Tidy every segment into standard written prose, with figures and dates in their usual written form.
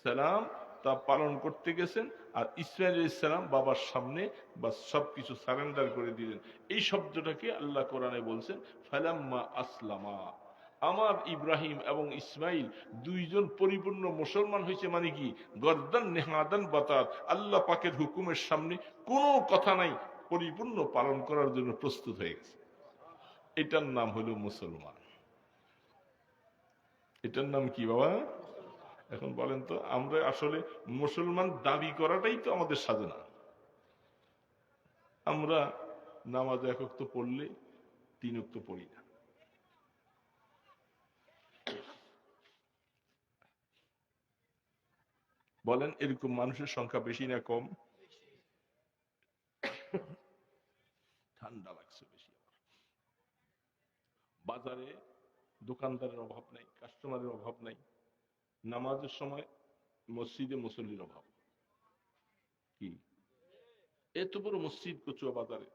সালাম তা পালন করতে গেছেন, আর ইসমাইল আলাইহিস সালাম বাবার সামনে বা সবকিছু সারেন্ডার করে দিলেন। এই শব্দটাকে আল্লাহ কোরআনে বলছেন ফালাম্মা আসলামা। আমার ইব্রাহিম এবং ইসমাইল দুইজন পরিপূর্ণ মুসলমান হয়েছে, মানে কি গর্দান নেহাদান বাতার, আল্লাহ পাকের হুকুমের সামনে কোনো কথা নাই, পরিপূর্ণ পালন করার জন্য প্রস্তুত হয়ে গেছে। এটার নাম হলো মুসলমান। এটার নাম কি বাবা? এখন বলেন তো, আমরা আসলে মুসলমান দাবি করাটাই তো আমাদের সাধনা। আমরা নামাজ এক ওয়াক্ত পড়লে 3 ওয়াক্ত পড়ি না। বলেন এরকম মানুষের সংখ্যা বেশি না কম? ঠান্ডা লাগছে বেশি। বাজারে দোকানদারের অভাব নাই, কাস্টমারের অভাব নাই, নামাজের সময় মসজিদে মুসল্লির অভাব কি? এত বড় মসজিদ কচুয়া বাজারে,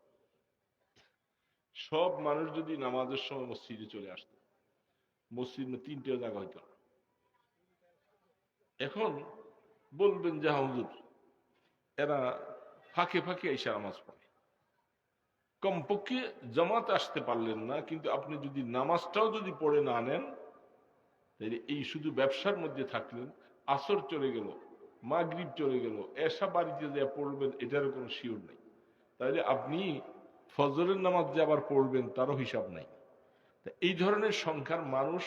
সব মানুষ যদি নামাজের সময় মসজিদে চলে আসতো, মসজিদ 3টে জায়গা হইতো না। এখন বলবেন যে হুজুর এরা ফাঁকে ফাঁকে এসে নামাজ পড়ে, কমপক্ষে জামাতে আসতে পারলেন না, কিন্তু আপনি যদি নামাজটাও যদি পড়ে না নেন, তাহলে এই শুধু ব্যবসার মধ্যে থাকলেন, আসর চলে গেল, মাগরিব চলে গেল, এসা বাড়িতে যা পড়বেন এটারও কোনো শিওর নেই। তাহলে আপনি ফজরের নামাজ যে আবার পড়বেন তারও হিসাব নাই। এই ধরনের সংখ্যার মানুষ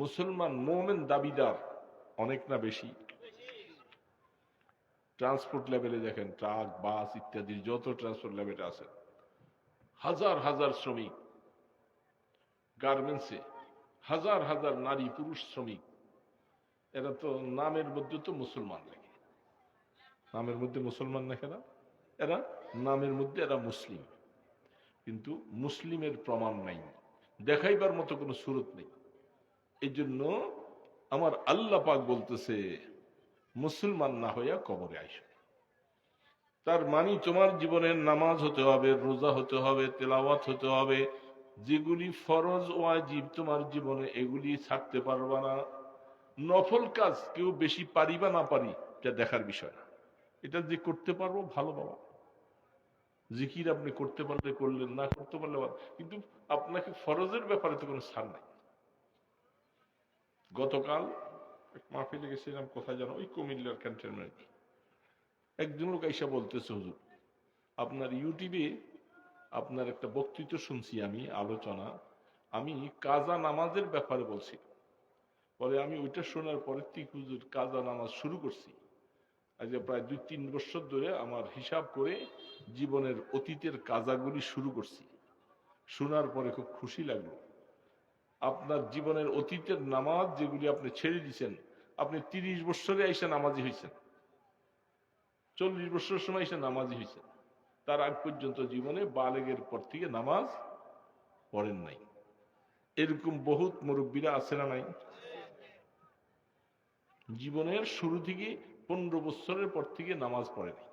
মুসলমান মোমেন দাবিদার অনেক না বেশি? ট্রান্সপোর্ট লেভেলে দেখেন, ট্রাক বাস ইত্যাদি যত ট্রান্সপোর্ট লেভেলে আছে, হাজার হাজার শ্রমিক, গার্মেন্টসে হাজার হাজার নারী পুরুষ শ্রমিক, এরা তো নামের মধ্যে তো মুসলমান লাগে, নামের মধ্যে মুসলমান লেখে না, এরা নামের মধ্যে এরা মুসলিম, কিন্তু মুসলিমের প্রমাণ নাই, দেখাইবার মতো কোনো সুরত নেই। এই জন্য আমার আল্লাহ পাক বলতেছে মুসলমান না হইয়া কবরে আইসো। তার মানে তোমার জীবনের নামাজ হতে হবে, রোজা হতে হবে, তেলাওয়াত হতে হবে, যেগুলি ফরজ ওয়াজিব তোমার জীবনে এগুলি ছাড়তে পারবা না। নফল কাজ কেউ বেশি পারি বা না পারি এটা দেখার বিষয় না, এটা যে করতে পারবো ভালো বাবা। জিকির আপনি করতে পারলে করলেন, না করতে পারলে, কিন্তু আপনাকে ফরজের ব্যাপারে তো কোনো ছাড় নাই। গতকাল মাহফিলে গেছিলাম, কোথায় জানো, ওই কুমিল্লার ক্যান্টনমেন্ট। একজন লোক আইসা বলতেছে হুজুর আপনার ইউটিউবে আপনার একটা বক্তৃতা শুনছি, আমি আলোচনা, আমি কাজা নামাজের ব্যাপারে বলছি, পরে আমি ওইটা শোনার পরে থেকে হুজুর কাজা নামাজ শুরু করছি। আজ প্রায় 2-3 বছর ধরে আমার হিসাব করে জীবনের অতীতের কাজাগুলি শুরু করছি। শোনার পরে খুব খুশি লাগলো। আপনার জীবনের অতীতের নামাজ যেগুলি আপনি ছেড়ে দিয়েছেন, আপনি 30 বছরে এসে নামাজি হয়েছেন, 40 বছরের সময় এসে নামাজি হয়েছেন, তার আগ পর্যন্ত জীবনে বালেগের পর থেকে নামাজ পড়েন নাই। এরকম বহুত মুরব্বীরা আছে না নাই? জীবনের শুরু থেকে 15 বছরের পর থেকে নামাজ পড়ে নাই,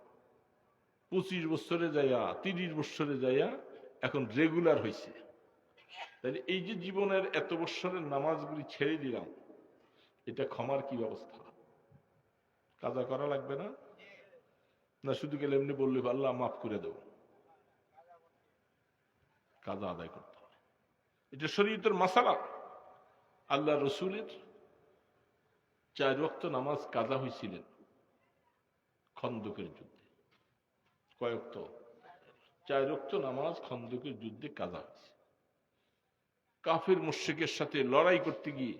25 বছরে যাইয়া 30 বছরে যাইয়া এখন রেগুলার হয়েছে। তাহলে এই যে জীবনের এত বছরের নামাজগুলি ছেড়ে দিলাম, এটা ক্ষমার কি ব্যবস্থা? কাজা করা লাগবে না? না শুধু গেলে এমনি বললে আল্লাহ মাফ করে দেব? কাজা আদায় করতে হবে, এটা শরীয়তের মাসালা। আল্লাহ রসুলের 4 ওয়াক্ত নামাজ কাজা হয়েছিলেন খন্দকের যুদ্ধে। কয় ওয়াক্ত? 4 ওয়াক্ত নামাজ খন্দকের যুদ্ধে কাজা হয়েছে। কাফির মুশরিকের সাথে লড়াই করতে গিয়ে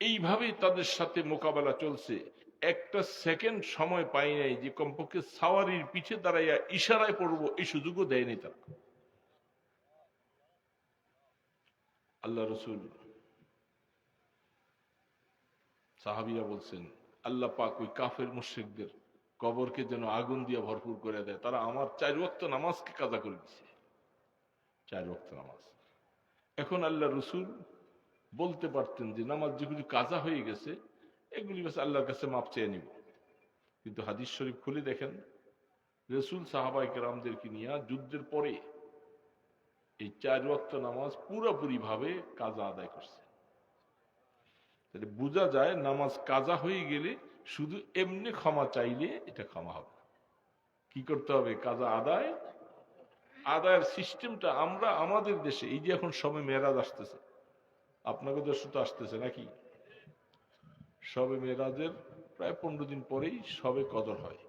এইভাবে তাদের সাথে মোকাবেলা চলছে, একটা সেকেন্ড সময় পাই নাই যে কমপক্ষে সাওয়ারির পিছে দাঁড়াইয়া ইশারায় পড়বো, এই সুযোগও দেয়নি তারা। আল্লাহ রসুল সাহাবীরা বলছেন আল্লাহ পাক ওই কাফের মুশরিকদের কবরকে যেন আগুন দিয়ে ভরপুর করে দেয়, তারা আমার 4 ওয়াক্ত নামাজকে কাজা করে দিছে। 4 ওয়াক্ত নামাজ। এখন আল্লাহ রসুল বলতে পারতেন যে নামাজ যেগুলি কাজা হয়ে গেছে এগুলি বাস আল্লাহর কাছে মাপ চেয়ে নিব, কিন্তু হাদিস শরীফ খুলে দেখেন রসুল সাহাবায়ে কেরামদেরকে নিয়ে যুদ্ধের পরে এই 4 ওয়াক্ত নামাজ পুরোপুরি ভাবে কাজা আদায় করছে। তাহলে বোঝা যায় নামাজ কাজা হয়ে গেলে শুধু এমনি ক্ষমা চাইলে এটা ক্ষমা হবে। কি করতে হবে? কাজা আদায়ের সিস্টেমটা আমরা আমাদের দেশে, এই যে এখন সবে মেরাজ আসতেছে, আপনাদের দেশে তো আসতেছে নাকি? সবে মেরাজের প্রায় 15 দিন পরেই সবে কদর হয়,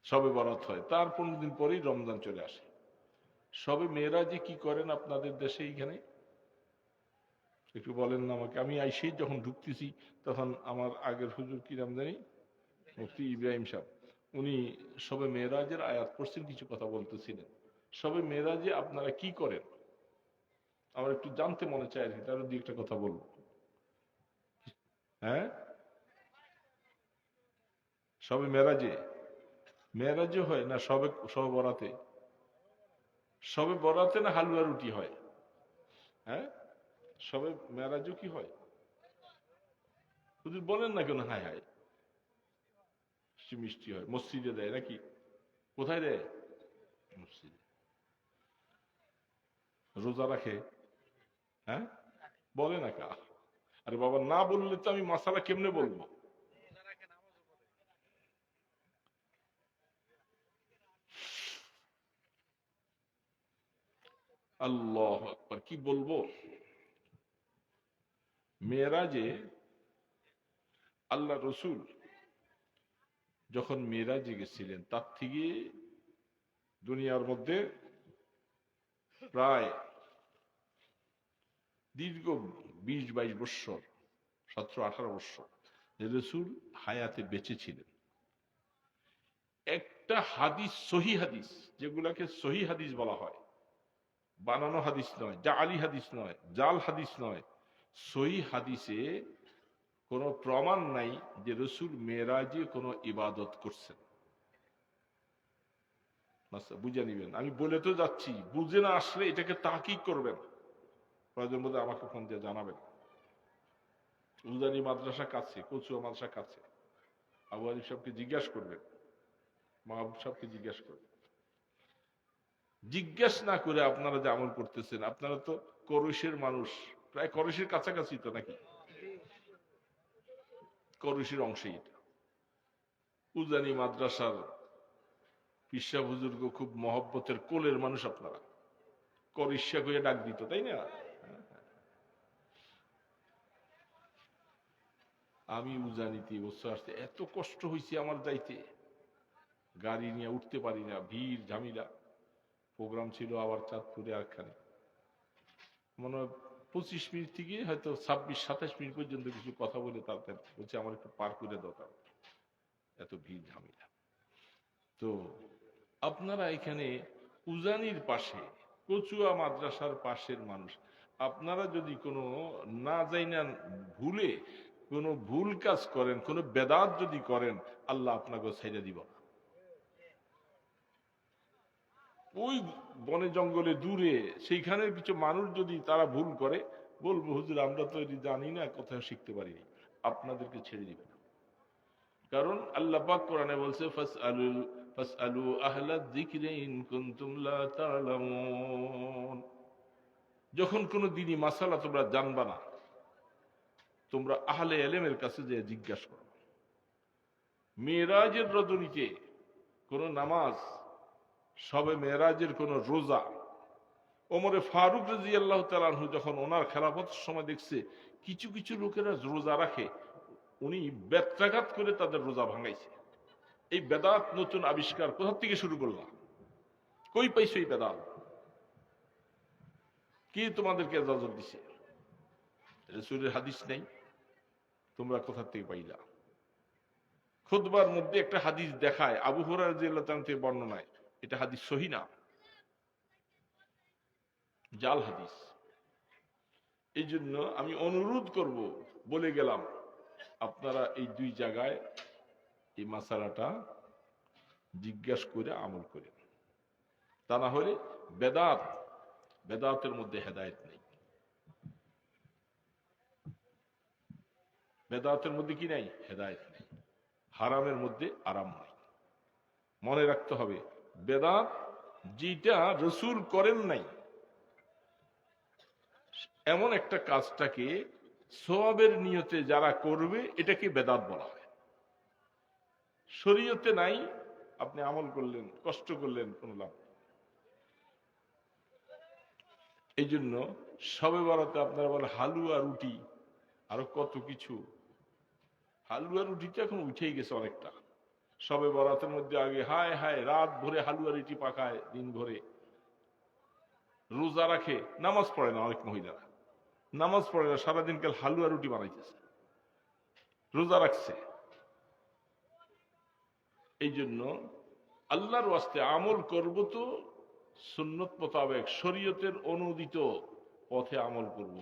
সবে বরাত হয়, তার 15 দিন পরেই রমজান চলে আসে। সবে মেরাজে কি করেন আপনাদের দেশে? এইখানে একটু বলেন না আমাকে। আমি আইসেই যখন ঢুকতেছি তখন আমার আগের হুজুর কি নাম জানি, মুফতি ইব্রাহিম সাহেব, উনি সবে মেরাজের আয়াত পড়ছেন, কিছু কথা বলতেছিলেন। সবে মেরাজে আপনারা কি করেন আমার একটু জানতে মনে চায় আর কি, তার দিয়ে একটা কথা বলবো। হ্যাঁ, সবে মেরাজে হয় না সবে বরাতে? সবে বরাতে না হালুয়া রুটি হয়? হ্যাঁ, সবে মেরাজও কি হয়? হুজুর বলেন না কেন? হায় হায়, মিষ্টি হয়, মসজিদে দেয় নাকি? কোথায় দেয়? মসজিদে। রোজা রাখে? হ্যাঁ, বলে না কা? আরে বাবা, না বললে তো আমি মাসালা কেমনে বলবো? আল্লাহ আকবার, কি বলবো। মেরাজে আল্লাহ রসুল যখন মেরাজে গেছিলেন, তার থেকে দুনিয়ার মধ্যে প্রায় দীর্ঘ 20-22 বৎসর, 17-18 বৎসর রসুল হায়াতে বেঁচে ছিলেন। একটা হাদিস, সহি হাদিস, যেগুলাকে সহি হাদিস বলা হয়, বানানো হাদিস নয়, জালি হাদিস নয়, জাল হাদিস নয়, সহি হাদিসে কোনো প্রমাণ নাই যে রসুল মেরাজে কোনো ইবাদত করছেন। বুঝে নিবেন, আমি বলে তো যাচ্ছি, বুঝে না আসলে এটাকে তাহকিক করবেন, প্রয়োজন বোধে আমাকে ফোন দিয়ে জানাবেন। উজানি মাদ্রাসা কাছে, কচুয়া মাদ্রাসা কাছে, আবু আলিফ সাহেবকে জিজ্ঞাসা করবেন, মাহবুব সাহেবকে জিজ্ঞাসা করবেন। জিজ্ঞেস না করে আপনারা যে আমল করতেছেন, আপনারা তো করইশের মানুষ, প্রায় করইশের কাছাকাছি তো নাকি? করইশের অংশেই এটা। উজানি মাদ্রাসার পিসা বুজুর্গ খুব মহব্বতের কোলের মানুষ আপনারা, করিষ্যা করে ডাক দিত, তাই না? আমি উজানিতে বছর আসতে এত কষ্ট হয়েছে আমার যাইতে, গাড়ি নিয়ে উঠতে পারি না, ভিড় ঝামেলা। প্রোগ্রাম ছিল আবার চাঁদপুরে আরখানে, মনে হয় 25 মিনিট থেকে হয়তো 26-27 মিনিট পর্যন্ত কিছু কথা বলে তারপর বলছে আমার একটু পার করে দরকার, এত ভিড় ঝামেলা। তো আপনারা এখানে উজানির পাশে, কচুয়া মাদ্রাসার পাশের মানুষ, আপনারা যদি কোনো না জাইনা ভুলে কোনো ভুল কাজ করেন, কোনো বেদাত যদি করেন, আল্লাহ আপনাকে ছেড়ে দিব না। ওই বনে জঙ্গলে দূরে সেইখানে কিছু মানুষ যদি তারা ভুল করে, বলবো হুজুর আমরা তো এটি জানি না, কোথাও শিখতে পারিনি, আপনাদেরকে ছেড়ে দিবে না। কারণ আল্লাহ পাক কোরআনে বলছে, ফাসআলু আহলা যিকরি ইন কুনতুম লা তা'লামুন। যখন কোনো দ্বীনি মাসালা তোমরা জানবা না, তোমরা আহলে ইলমের কাছে যে জিজ্ঞাসা করো। মেরাজের রজনীতে কোন নামাজ, সবে মেরাজের কোন রোজা, ওমরে ফারুক রাদিয়াল্লাহু তাআলা আনহু যখন ওনার খেলাফতের সময় দেখছে কিছু কিছু লোকেরা রোজা রাখে, উনি বেত্রাঘাত করে তাদের রোজা ভাঙাইছে। এই বেদাত নতুন আবিষ্কার কোথা থেকে শুরু করলাম? কই পাইছো এই বেদাত? কি তোমাদেরকে ইজাজত দিছে? রাসূলের হাদিস নেই, তোমরা কোথা থেকে পাইলা? খুতবার মধ্যে একটা হাদিস দেখায়, আবু হুরায়রা রাদিয়াল্লাহু তাআলা থেকে বর্ণনায়, এটা হাদিস সহি না, জাল হাদিস। এই জন্য আমি অনুরোধ করব, বলে গেলাম, আপনারা এই দুই জায়গায় এই মাসালাটা জিজ্ঞাসা করে আমল করেন, তা না হলে বেদাতের মধ্যে হেদায়েত নেই। বেদাতের মধ্যে কি নাই? হেদায়েত নেই। হারামের মধ্যে আরাম নাই। মনে রাখতে হবে, বেদাত যেটা রসুল করেন নাই, এমন একটা কাজটাকে সওয়াবের নিয়তে যারা করবে এটাকে বেদাত বলা হয়। শরীয়তে নাই, আপনি আমল করলেন, কষ্ট করলেন, কোনো লাভ নেই। এই জন্য শবে বরাতে আপনারা বলে হালুয়া রুটি, আরো কত কিছু। হালুয়া রুটিটা এখন উঠেই গেছে অনেকটা। শবে বরাতের মধ্যে আগে হায় হায় রাত ভরে হালুয়া রুটি পাকায়, দিন ভরে রোজা রাখে, নামাজ পড়ে না। অনেক মহিলারা নামাজ পড়ে না, সারাদিন কাল হালুয়া রুটি বানাইতেছে, রোজা রাখছে। এই জন্য আল্লাহর ওয়াস্তে আমল করব তো সুন্নত মোতাবেক, শরীয়তের অনুমোদিত পথে আমল করব।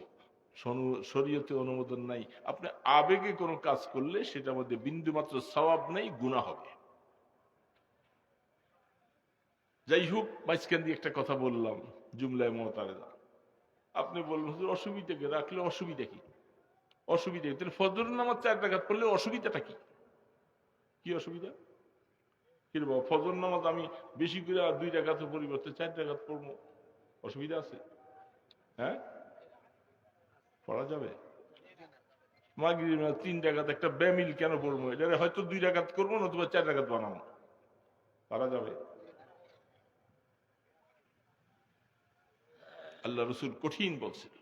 শরীয়তে অনুমোদন নাই, আপনি আবেগে কোনো কাজ করলে সেটার মধ্যে বিন্দুমাত্র সওয়াব নেই, গুনাহ হবে। যাই হোক, মাঝখান দিয়ে একটা কথা বললাম জুমলায় মুতারেদা। আপনি বললেন হুজুর অসুবিধা কি, রাখলে অসুবিধা কি? অসুবিধা কি? তাহলে ফজরের নামাজ 4 রাকাত পড়লে অসুবিধাটা কি? কি অসুবিধা? কি বাবা, ফজর নামাজ আমি বেশি করে 2 রাকাতের পরিবর্তে 4 রাকাত পড়বো, অসুবিধা আছে? হ্যাঁ, পড়া যাবে। মাগরিব 3 রাকাত একটা বেমিল কেন পড়বো? এটা হয়তো 2 রাকাত করবো, নতুবা 4 রাকাত বানাবো, পারা যাবে। আল্লাহ রসুল কঠিন বলছেন,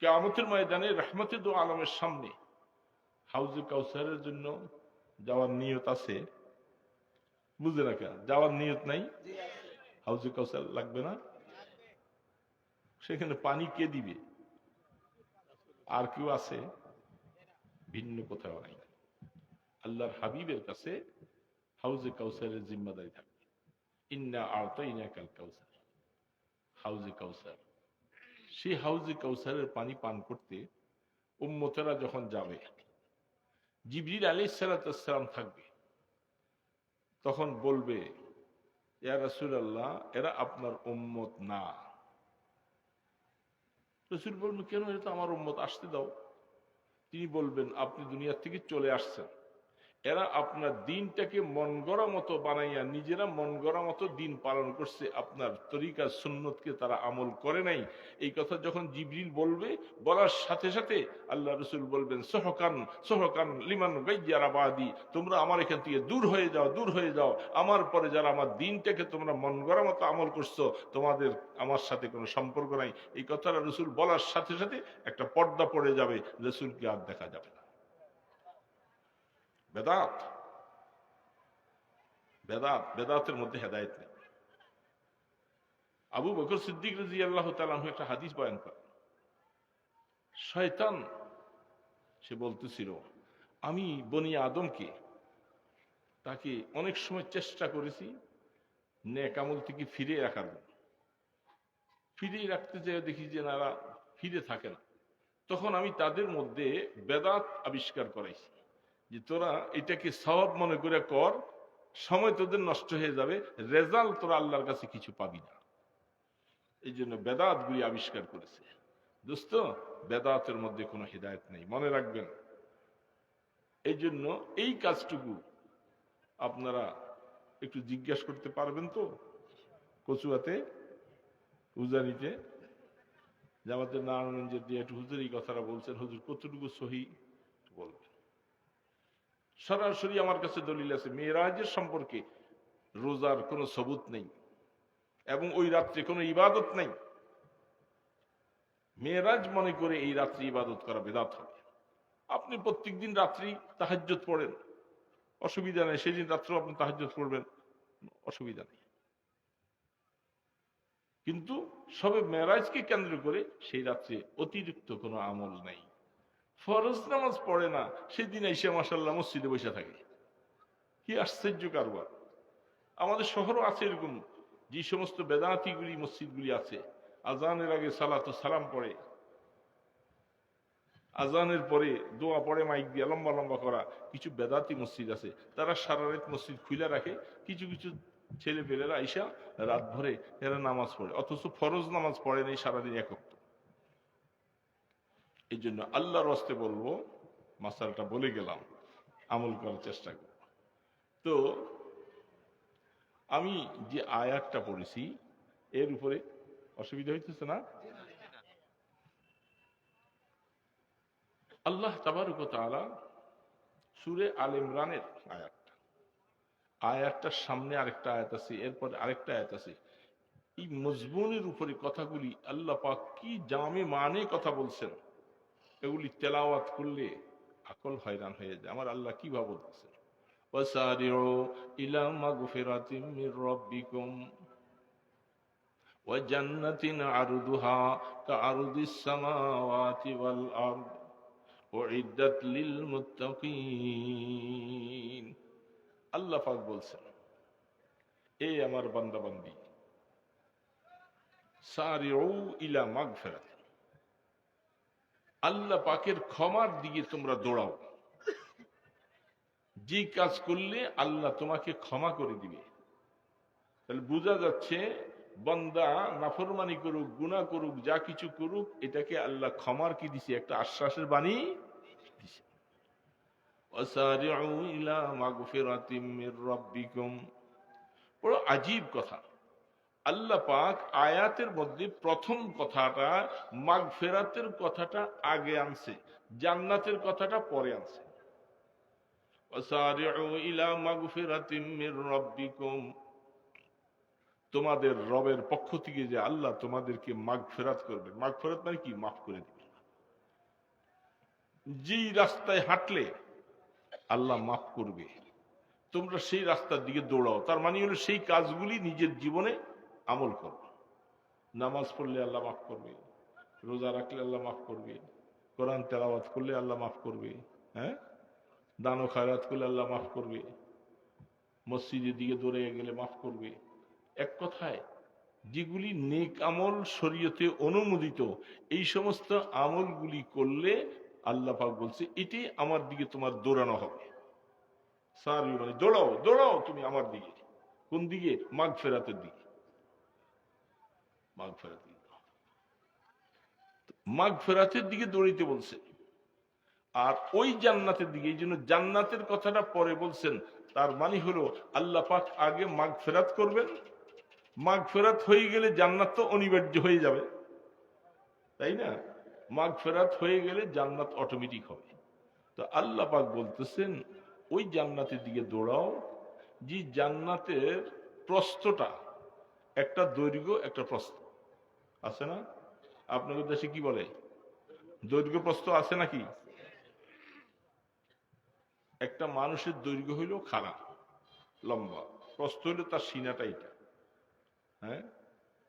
কিয়ামতের ময়দানে রহমতে দো আলমের সামনে হাউজে কাউসারের জন্য যাওয়ার নিয়ত আছে, বুঝে না কেন? যাওয়ার নিয়ত নাই, হাউজে কাউসার লাগবে না। সেখানে পানি কে দিবে? আর কেউ আছে? ভিন্ন কোথাও নাই। আল্লাহর হাবিবের কাছে হাউজে কাউসারের জিম্মাদারি থাকবে। ইন্না আ'তাইনাকাল কাউসার, হাউজে কাউসার। সেই হাউজে কাউসারের পানি পান করতে উম্মতেরা যখন যাবে, জিবরিল আলাইহিস সালাম থাকবে, তখন বলবে ইয়া রাসূলুল্লাহ, এরা আপনার উম্মত না। রাসূল বলবেন কেন? এটা তো আমার উম্মত, আসতে দাও। তিনি বলবেন আপনি দুনিয়া থেকে চলে আসছেন, এরা আপনার দিনটাকে মন গড়া মতো বানাইয়া নিজেরা মন গড়া মতো দিন পালন করছে, আপনার তরিকা সুন্নতকে তারা আমল করে নাই। এই কথা যখন জিবরিল বলবে, বলার সাথে সাথে আল্লাহ রসুল বলবেন সহকান সহকান লিমান গাইয়ারা বাদি, তোমরা আমার এখান থেকে দূর হয়ে যাও, দূর হয়ে যাও। আমার পরে যারা আমার দিনটাকে তোমরা মন গড়া মতো আমল করছো, তোমাদের আমার সাথে কোনো সম্পর্ক নাই। এই কথাটা রসুল বলার সাথে সাথে একটা পর্দা পড়ে যাবে, রসুলকে আর দেখা যাবে না। বেদাত, বেদাত, বেদাতের মধ্যে হেদায়েত নেই। আবু বকর সিদ্দিক রাদিয়াল্লাহু তাআলা আনহু একটা হাদিস বয়ান করেন, শয়তান সে বলতেছিল আমি বনি আদমকে, তাকে অনেক সময় চেষ্টা করেছি নেক আমল থেকে ফিরে রাখার জন্য, ফিরে রাখতে যেয়ে দেখি যে নারা ফিরে থাকে না। তখন আমি তাদের মধ্যে বেদাত আবিষ্কার করাইছি যে তোরা এটাকে সওয়াব মনে করে কর, সময় তোদের নষ্ট হয়ে যাবে, রেজাল্ট তোরা আল্লাহর কাছে কিছু পাবি না। এই জন্য বেদাত গুলি আবিষ্কার করেছে। দোস্ত, বেদাতের মধ্যে কোনো হিদায়ত নেই, মনে রাখবেন। এই জন্য এই কাজটুকু আপনারা একটু জিজ্ঞাসা করতে পারবেন তো কচুয়াতে, উজানিতে, যে আমাদের নারায়ণগঞ্জের দিয়ে একটু হুজুর এই কথাটা বলছেন, হুজুর কতটুকু সহি বলবেন। সরাসরি আমার কাছে দলিল আছে, মেরাজের সম্পর্কে রোজার কোনো সবুত নেই এবং ওই রাত্রে কোনো ইবাদত নেই। মেরাজ মনে করে এই রাত্রি ইবাদত করা বেদাত হবে। আপনি প্রত্যেকদিন রাত্রি তাহাজ্জুদ পড়েন, অসুবিধা নেই, সেদিন রাত্রেও আপনি তাহাজ্জুদ পড়বেন, অসুবিধা নেই। কিন্তু সবে মেরাজকে কেন্দ্র করে সেই রাত্রে অতিরিক্ত কোনো আমল নাই। ফরজ নামাজ পড়ে না, সেদিন এসে মাশাআল্লাহ মসজিদে বসে থাকে, কি আশ্চর্য কারবার। আমাদের শহরও আছে এরকম, যে সমস্ত বেদাতিগুলি মসজিদগুলি আছে, আজানের আগে সালাতু সালাম পড়ে, আজানের পরে দোয়া পড়ে মাইক দিয়ে লম্বা লম্বা করা কিছু বেদাতি মসজিদ আছে, তারা সারা রাত মসজিদ খুলে রাখে। কিছু কিছু ছেলে পেলেরা আইসা রাত ভরে এরা নামাজ পড়ে, অথচ ফরজ নামাজ পড়ে নেই সারাদিন এক ওয়াক্ত। এই জন্য আল্লাহর হস্তে বলবো, মাসালটা বলে গেলাম, আমল করার চেষ্টা করব। তো আমি যে আয়াতটা পড়েছি এর উপরে অসুবিধা হইতেছে না? আল্লাহ তাবারক ওয়া তাআলা সূরা আল ইমরানের আয়াতটার সামনে আরেকটা আয়াত আছে, এরপর আরেকটা আয়াত আছে। এই মজমুনের উপরে কথাগুলি আল্লাহ পাক কি জামে মানে কথা বলছেন, এগুলি তেলাওয়াত করলে আকল হয়রান হয়ে যায়। আমার আল্লাহ কিভাবে বলতেছেন, ওয়াসারিউ ইলা মাগফিরাতিম মির রাব্বিকুম ওয়া জান্নাতিন আরদুহা কাআরদিস সামাওয়াতি ওয়াল আরদ উইদ্দাত লিল মুত্তাকিন। আল্লাহ পাক বলছেন, এ আমার বান্দা বান্দি, সারিউ ইলা মাগফিরাত, আল্লাহ পাকের ক্ষমার দিকে তোমরা দৌড়াও। যে কাজ করলে আল্লাহ তোমাকে ক্ষমা করে দিবে। তাহলে বোঝা যাচ্ছে বান্দা নাফরমানি করুক, গুনাহ করুক, যা কিছু করুক, এটাকে আল্লাহ ক্ষমার কি দিছে, একটা আশ্বাসের বাণী দিছে। ওয়াসারিউ ইলা মাগফিরাতিম মির রাব্বিকুম। বড় আজীব কথা, আল্লাহ পাক আয়াতের মধ্যে প্রথম কথাটা মাগফিরাতের কথাটা আগে আনছে, জান্নাতের কথাটা পরে আনছে। ওয়াসারিউ ইলা মাগফিরাতিম মির রাব্বিকুম, তোমাদের রবের পক্ষ থেকে যে আল্লাহ তোমাদেরকে মাগফিরাত করবে। মাগফিরাত মানে কি, মাফ করে দিবে। যেই রাস্তায় হাঁটলে আল্লাহ মাফ করবে, তোমরা সেই রাস্তার দিকে দৌড়াও। তার মানে হলো সেই কাজগুলি নিজের জীবনে আমল করো। নামাজ পড়লে আল্লাহ মাফ করবে, রোজা রাখলে আল্লাহ মাফ করবে, কোরআন তেলাওয়াত করলে আল্লাহ মাফ করবে, হ্যাঁ, দান ও খায়রাত করলে আল্লাহ মাফ করবে, মসজিদের দিকে দৌড়ে গেলে মাফ করবে। এক কথায় যেগুলি নেক আমল, শরীয়তে অনুমোদিত, এই সমস্ত আমলগুলি করলে আল্লাহ পাক বলছে এটি আমার দিকে তোমার দৌড়ানো হবে। সারি মানে দৌড়াও, দৌড়াও তুমি আমার দিকে। কোন দিকে? মাগফিরাতের দিকে। মাগফিরাতের দিকে, মাগফিরাতের দিকে দৌড়িতে বলছে। আর ওই জান্নাতের দিকে, এই জন্য জান্নাতের কথাটা পরে বলছেন। তার মানে হলো আল্লাহ পাক আগে মাগফিরাত করবেন, মাগফিরাত হয়ে গেলে জান্নাত তো অনিবার্য হয়ে যাবে, তাই না? মাগফিরাত হয়ে গেলে জান্নাত অটোমেটিক হবে। তো আল্লাহ পাক বলতেছেন ওই জান্নাতের দিকে দৌড়াও, যে জান্নাতের প্রস্থটা, একটা দৈর্ঘ্য একটা প্রস্থ আছে না? আপনাদের দেশে কি বলে, দৈর্ঘ্য প্রস্থ আছে নাকি? একটা মানুষের দৈর্ঘ্য হইল খাড়া লম্বা, প্রস্থ হইল তার সিনাটা এটা, হ্যাঁ।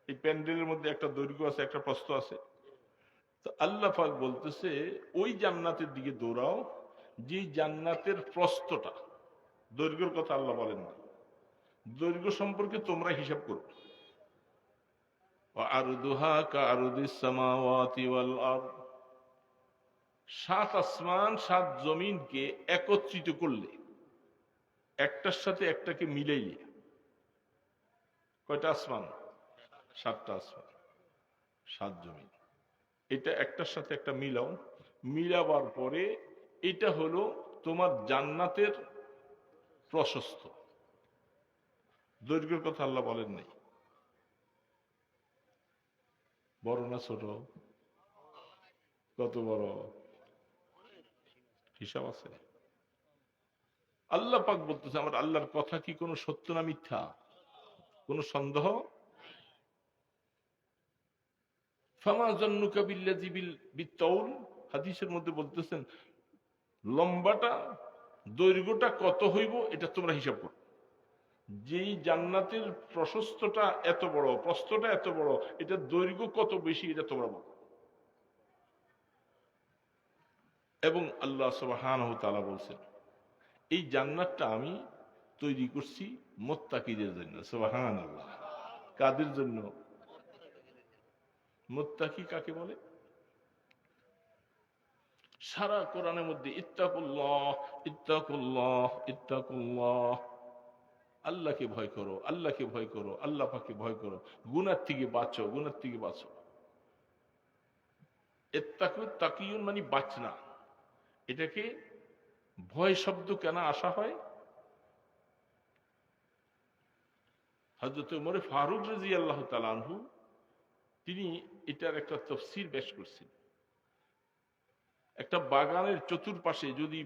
এই প্যান্ডেলের মধ্যে একটা দৈর্ঘ্য আছে, একটা প্রস্থ আছে। তো আল্লাহ পাক বলতেছে ওই জান্নাতের দিকে দৌড়াও, যে জান্নাতের প্রস্থটা, দৈর্ঘ্যের কথা আল্লাহ বলেন না, দৈর্ঘ্য সম্পর্কে তোমরা হিসাব করো। আরদুহা কাআরদিস সামাওয়াতি ওয়াল আরদ, সাত আসমান সাত জমিনকে একত্রিত করলে, একটার সাথে একটাকে মিলাইলে, কয়টা আসমান? সাতটা আসমান, সাত জমিন। এটা একটার সাথে একটা মিলাও, মিলাবার পরে এটা হলো তোমার জান্নাতের প্রশস্ত। দৈর্ঘ্যের কথা আল্লাহ বলেন নাই। বড় না ছোট? কত বড়? হিসাব আছে। আল্লাহ পাক বলতেছে আমার আল্লাহর কথা কি কোনো সত্য না মিথ্যা? কোনো সন্দেহ? ফামা জান্নুকা বিল্লাযী বিত্তাউল, হাদিসের মধ্যে বলতেছেন লম্বাটা, দৈর্ঘ্যটা কত হইব এটা তোমরা হিসাব করো। যেই জান্নাতের প্রশস্তটা এত বড়, প্রস্থটা এত বড়, এটা দৈর্ঘ্য কত বেশি এটা তোমরা বলো। এবং আল্লাহ সুবহানাহু ওয়া তাআলা বলছেন এই জান্নাতটা আমি তৈরি করছি মুত্তাকিদের জন্য। সুবহানাল্লাহ। কাদের জন্য? মুত্তাকি কাকে বলে? সারা কোরআনের মধ্যে ইত্তাকুল্লাহ ইত্তাকুল্লাহ ইত্তাকুল্লাহ, আল্লাহকে ভয় করো, আল্লাহকে ভয় করো, আল্লাহ পাককে ভয় করো, গুনাহ থেকে বাঁচো, গুনাহ থেকে বাঁচো। ইত্তাকু তাকিয়ুন মানে বাঁচনা। এটাকে ভয় শব্দ কেন আসা হয়? হযরত ওমর ফারুক রাদিয়াল্লাহু তাআলা আনহু তিনি এটার একটা তাফসীর পেশ করছেন। একটা বাগানের চতুর্পাশে যদি